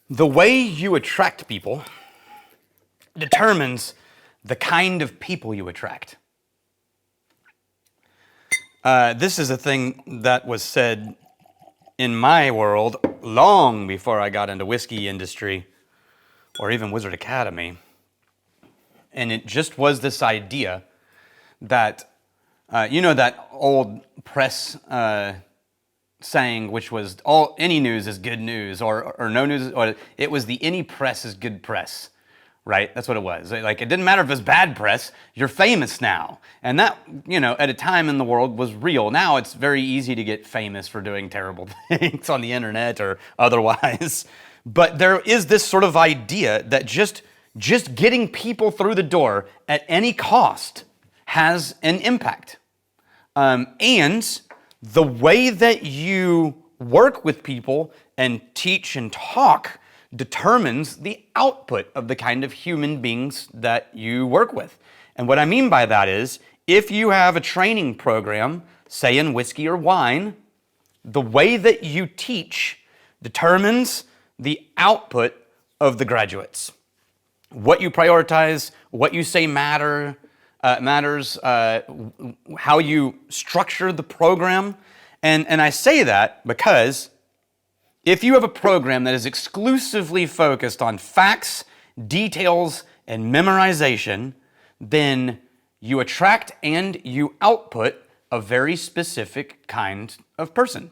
The way you attract people determines the kind of people you attract. This is a thing that was said in my world long before I got into whiskey industry or even Wizard Academy. And it just was this idea that, that old press saying, which was any news is good news, or no news, or it was the any press is good press, right? That's what it was. Like, it didn't matter if it's bad press, you're famous now. And that, at a time in the world was real. Now it's very easy to get famous for doing terrible things on the internet or otherwise. But there is this sort of idea that just getting people through the door at any cost has an impact. And the way that you work with people and teach and talk determines the output of the kind of human beings that you work with. And what I mean by that is, if you have a training program, say in whiskey or wine, the way that you teach determines the output of the graduates. What you prioritize, what you say matters, how you structure the program. And I say that because if you have a program that is exclusively focused on facts, details, and memorization, then you attract and you output a very specific kind of person.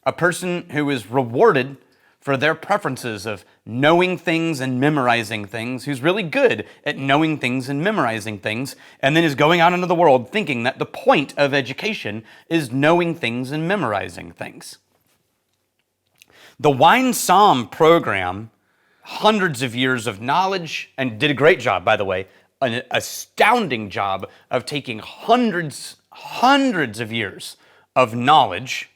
A person who is rewarded for their preferences of knowing things and memorizing things, who's really good at knowing things and memorizing things, and then is going out into the world thinking that the point of education is knowing things and memorizing things. The Wine Somm program, hundreds of years of knowledge, and did a great job, by the way, an astounding job of taking hundreds of years of knowledge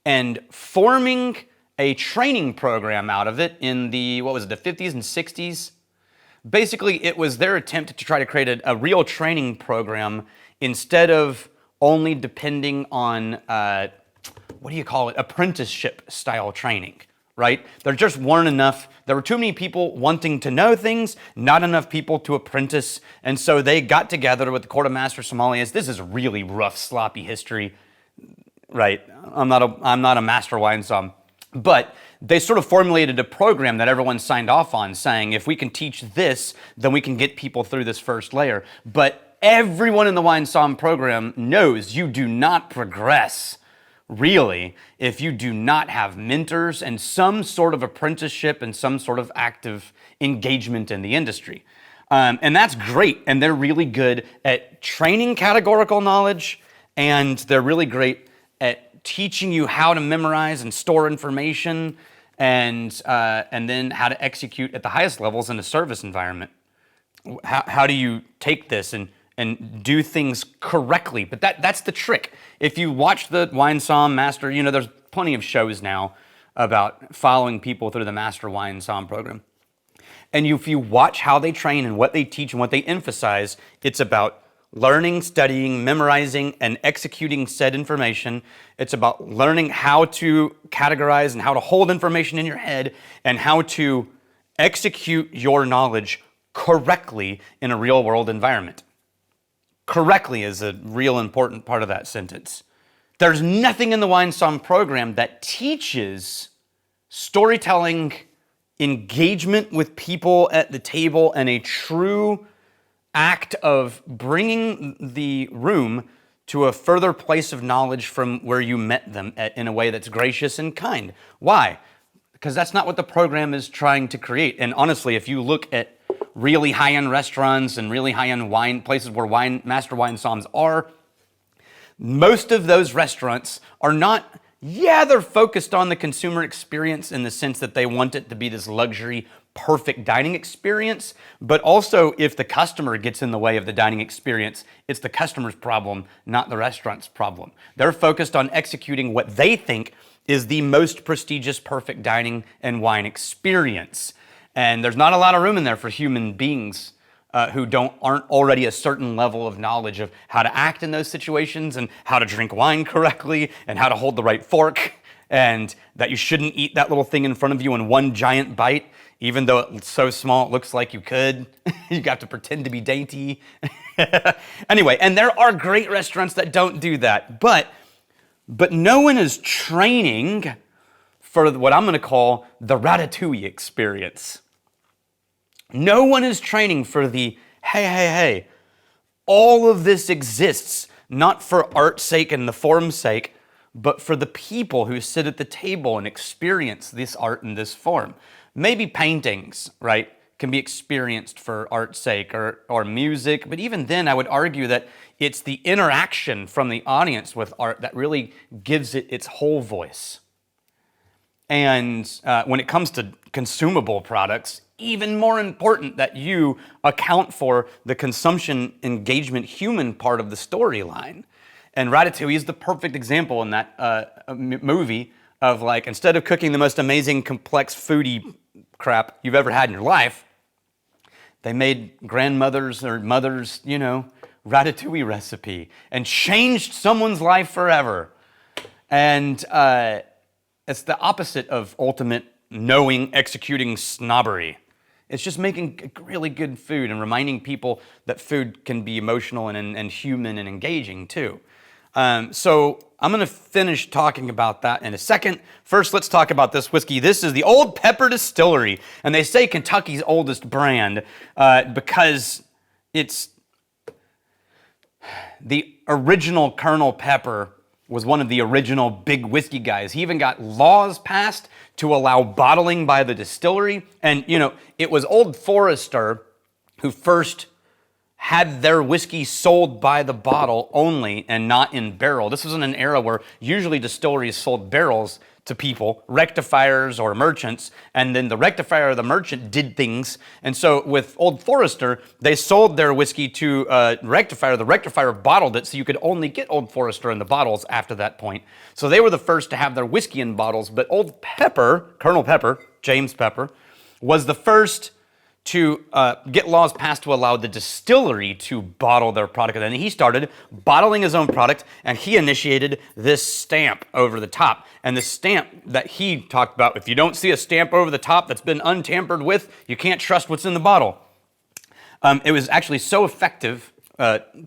and forming a training program out of it in the 50s and 60s. Basically, it was their attempt to try to create a real training program instead of only depending on, apprenticeship style training, right? There just weren't enough, there were too many people wanting to know things, not enough people to apprentice, and so they got together with the Court of Master Sommeliers. This is really rough, sloppy history, right? I'm not a master wine somm. But they sort of formulated a program that everyone signed off on, saying, if we can teach this, then we can get people through this first layer. But everyone in the Wine Somm program knows you do not progress, really, if you do not have mentors and some sort of apprenticeship and some sort of active engagement in the industry. And that's great. And they're really good at training categorical knowledge, and they're really great at teaching you how to memorize and store information, and then how to execute at the highest levels in a service environment. How do you take this and do things correctly? But that's the trick. If you watch the Wine Somm Master, there's plenty of shows now about following people through the Master Wine Somm program. And if you watch how they train and what they teach and what they emphasize, it's about learning, studying, memorizing, and executing said information. It's about learning how to categorize and how to hold information in your head and how to execute your knowledge correctly in a real-world environment. Correctly is a real important part of that sentence. There's nothing in the Wine Somm program that teaches storytelling, engagement with people at the table, and a true act of bringing the room to a further place of knowledge from where you met them in a way that's gracious and kind. Why? Because that's not what the program is trying to create. And honestly, if you look at really high-end restaurants and really high-end wine places where master wine somms are, most of those restaurants are not, they're focused on the consumer experience in the sense that they want it to be this luxury, perfect dining experience, but also if the customer gets in the way of the dining experience, it's the customer's problem, not the restaurant's problem. They're focused on executing what they think is the most prestigious, perfect dining and wine experience. And there's not a lot of room in there for human beings who aren't already a certain level of knowledge of how to act in those situations and how to drink wine correctly and how to hold the right fork and that you shouldn't eat that little thing in front of you in one giant bite, even though it's so small it looks like you could. You got to pretend to be dainty. Anyway, and there are great restaurants that don't do that, but no one is training for what I'm going to call the ratatouille experience. No one is training for the, hey, all of this exists, not for art's sake and the form's sake, but for the people who sit at the table and experience this art in this form. Maybe paintings, right, can be experienced for art's sake, or music, but even then I would argue that it's the interaction from the audience with art that really gives it its whole voice. And when it comes to consumable products, even more important that you account for the consumption engagement human part of the storyline. And Ratatouille is the perfect example in that movie of, like, instead of cooking the most amazing, complex, foodie crap you've ever had in your life, they made grandmother's or mother's, ratatouille recipe and changed someone's life forever. And it's the opposite of ultimate knowing, executing snobbery. It's just making really good food and reminding people that food can be emotional and human and engaging too. So I'm going to finish talking about that in a second. First, let's talk about this whiskey. This is the Old Pepper Distillery, and they say Kentucky's oldest brand because it's the original Colonel Pepper was one of the original big whiskey guys. He even got laws passed to allow bottling by the distillery. And, it was Old Forester who first had their whiskey sold by the bottle only and not in barrel. This was in an era where usually distilleries sold barrels to people, rectifiers or merchants, and then the rectifier or the merchant did things. And so with Old Forester, they sold their whiskey to rectifier. The rectifier bottled it, so you could only get Old Forester in the bottles after that point. So they were the first to have their whiskey in bottles, but Old Pepper, Colonel Pepper, James Pepper, was the first to get laws passed to allow the distillery to bottle their product. And then he started bottling his own product, and he initiated this stamp over the top. And the stamp that he talked about, if you don't see a stamp over the top that's been untampered with, you can't trust what's in the bottle. It was actually so effective,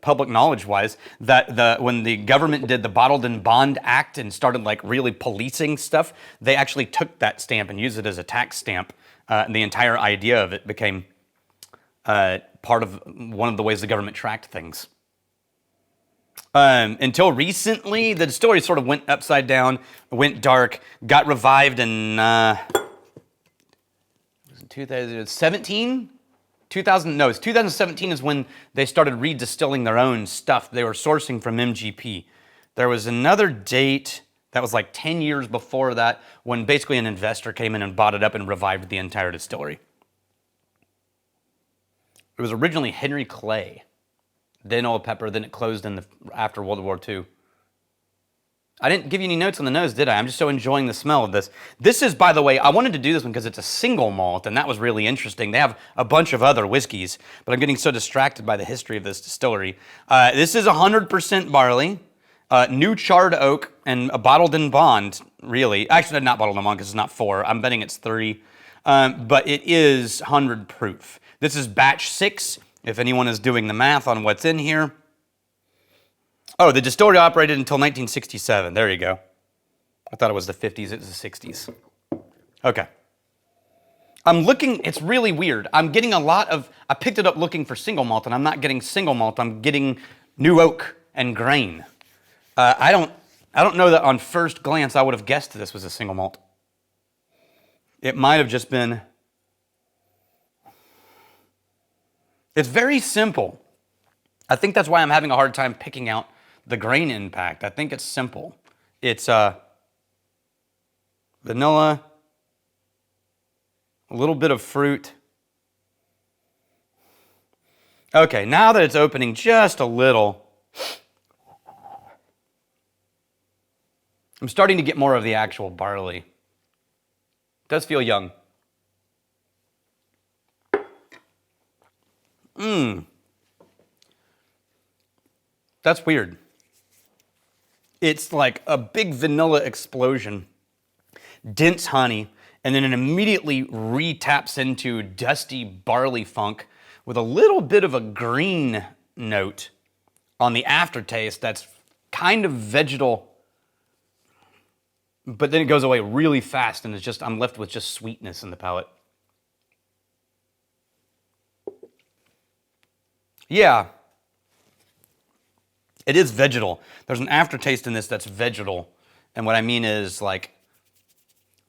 public knowledge-wise, that when the government did the Bottled in Bond Act and started really policing stuff, they actually took that stamp and used it as a tax stamp. And the entire idea of it became part of one of the ways the government tracked things. Until recently, the distillery sort of went upside down, went dark, got revived in 2017? 2017 is when they started redistilling their own stuff. They were sourcing from MGP. There was another date that was 10 years before that, when basically an investor came in and bought it up and revived the entire distillery. It was originally Henry Clay, then Old Pepper, then it closed after World War II. I didn't give you any notes on the nose, did I? I'm just so enjoying the smell of this. This is, by the way, I wanted to do this one because it's a single malt, and that was really interesting. They have a bunch of other whiskeys, but I'm getting so distracted by the history of this distillery. This is 100% barley. New charred oak and a bottled in bond, really. Actually, not bottled in bond because it's not 4. I'm betting it's 3. But it is 100 proof. This is batch 6, if anyone is doing the math on what's in here. Oh, the distillery operated until 1967. There you go. I thought it was the 50s. It was the 60s. Okay. I'm looking, it's really weird. I'm getting I picked it up looking for single malt, and I'm not getting single malt. I'm getting new oak and grain. I don't know that on first glance I would have guessed this was a single malt. It might have just been. It's very simple. I think that's why I'm having a hard time picking out the grain impact. I think it's simple. It's vanilla, a little bit of fruit. Okay, now that it's opening just a little, I'm starting to get more of the actual barley. It does feel young. That's weird. It's like a big vanilla explosion dense honey, and then it immediately re-taps into dusty barley funk with a little bit of a green note on the aftertaste that's kind of vegetal, but then it goes away really fast, and I'm left with just sweetness in the palate. Yeah, it is vegetal. There's an aftertaste in this that's vegetal, and what I mean is like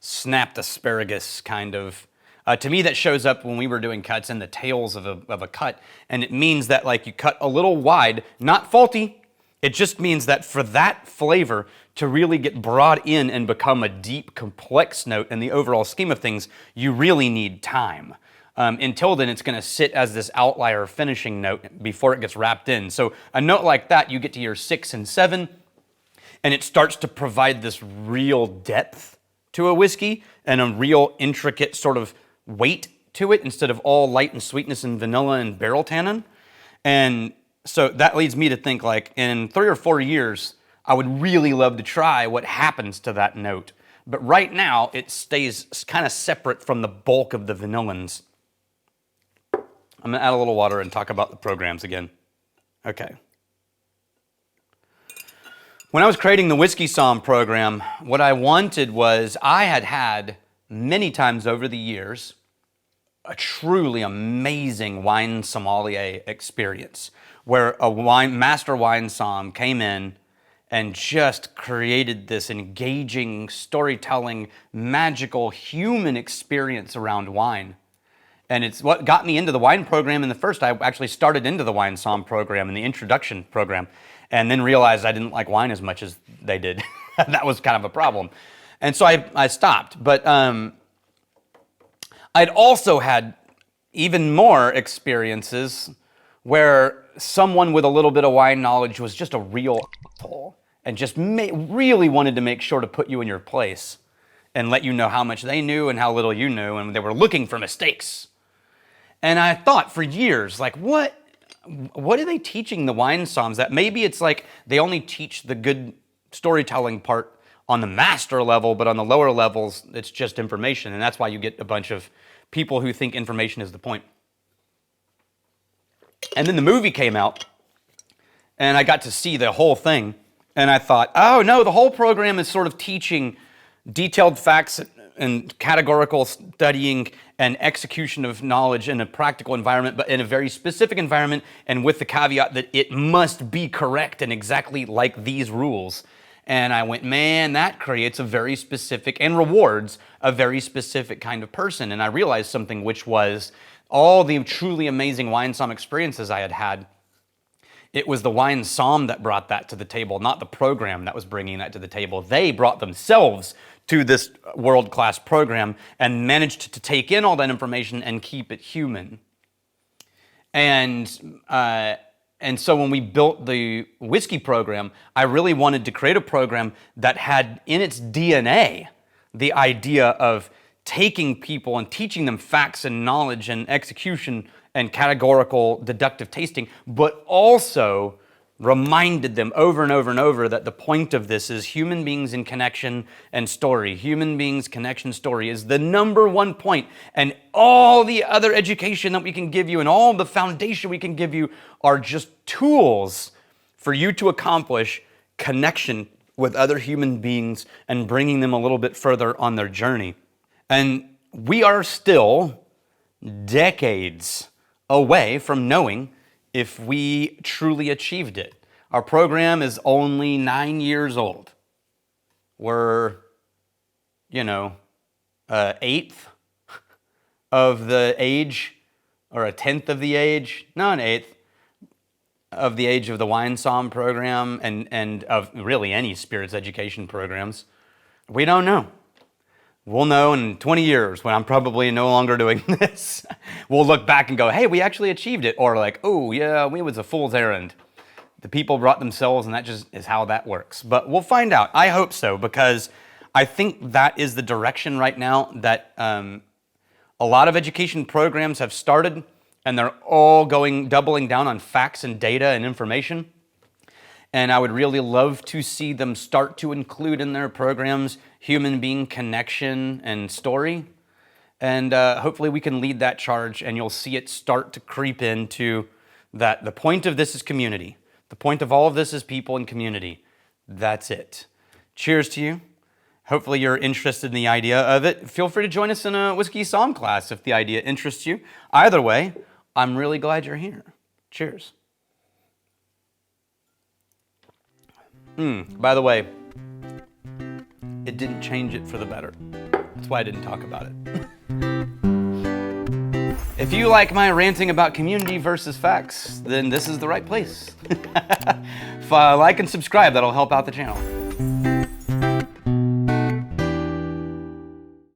snapped asparagus kind of. To me, that shows up when we were doing cuts in the tails of a cut, and it means that like you cut a little wide, not faulty. It just means that for that flavor to really get brought in and become a deep, complex note in the overall scheme of things, you really need time. Until then, it's going to sit as this outlier finishing note before it gets wrapped in. So a note like that, you get to your 6 and 7, and it starts to provide this real depth to a whiskey and a real intricate sort of weight to it instead of all light and sweetness and vanilla and barrel tannin. And so that leads me to think like in 3 or 4 years, I would really love to try what happens to that note. But right now, it stays kind of separate from the bulk of the vanillins. I'm gonna add a little water and talk about the programs again. Okay. When I was creating the Whiskey Somm program, what I wanted was I had many times over the years a truly amazing wine sommelier experience where a master wine somm came in and just created this engaging, storytelling, magical human experience around wine. And it's what got me into the wine program in the first. I actually started into the wine somm program in the introduction program and then realized I didn't like wine as much as they did. That was kind of a problem. And so I stopped. But I'd also had even more experiences where someone with a little bit of wine knowledge was just a real asshole and just really wanted to make sure to put you in your place and let you know how much they knew and how little you knew, and they were looking for mistakes. And I thought for years, like, what are they teaching the wine somms? That maybe it's like they only teach the good storytelling part on the master level, but on the lower levels, it's just information. And that's why you get a bunch of people who think information is the point. And then the movie came out, and I got to see the whole thing. And I thought, oh no, the whole program is sort of teaching detailed facts and categorical studying and execution of knowledge in a practical environment, but in a very specific environment, and with the caveat that it must be correct and exactly like these rules. And I went, man, that creates a very specific and rewards a very specific kind of person. And I realized something, which was all the truly amazing wine somm experiences I had had. It was the wine somm that brought that to the table, not the program that was bringing that to the table. They brought themselves to this world-class program and managed to take in all that information and keep it human. And so when we built the whiskey program, I really wanted to create a program that had in its DNA the idea of taking people and teaching them facts and knowledge and execution and categorical deductive tasting, but also reminded them over and over and over that the point of this is human beings in connection and story. Human beings, connection, story is the number one point. And all the other education that we can give you and all the foundation we can give you are just tools for you to accomplish connection with other human beings and bringing them a little bit further on their journey. And we are still decades away from knowing if we truly achieved it. Our program is only 9 years old. We're, eighth of the age, or a tenth of the age, no, an eighth of the age of the wine somm program and of really any spirits education programs. We don't know. We'll know in 20 years when I'm probably no longer doing this. We'll look back and go, hey, we actually achieved it. Or like, oh yeah, we was a fool's errand. The people brought themselves, and that just is how that works. But we'll find out. I hope so, because I think that is the direction right now that a lot of education programs have started, and they're all doubling down on facts and data and information. And I would really love to see them start to include in their programs human being connection and story. And hopefully we can lead that charge, and you'll see it start to creep into that. The point of this is community. The point of all of this is people and community. That's it. Cheers to you. Hopefully you're interested in the idea of it. Feel free to join us in a whiskey psalm class if the idea interests you. Either way, I'm really glad you're here. Cheers. By the way, it didn't change it for the better. That's why I didn't talk about it. If you like my ranting about community versus facts, then this is the right place. Like and subscribe, that'll help out the channel.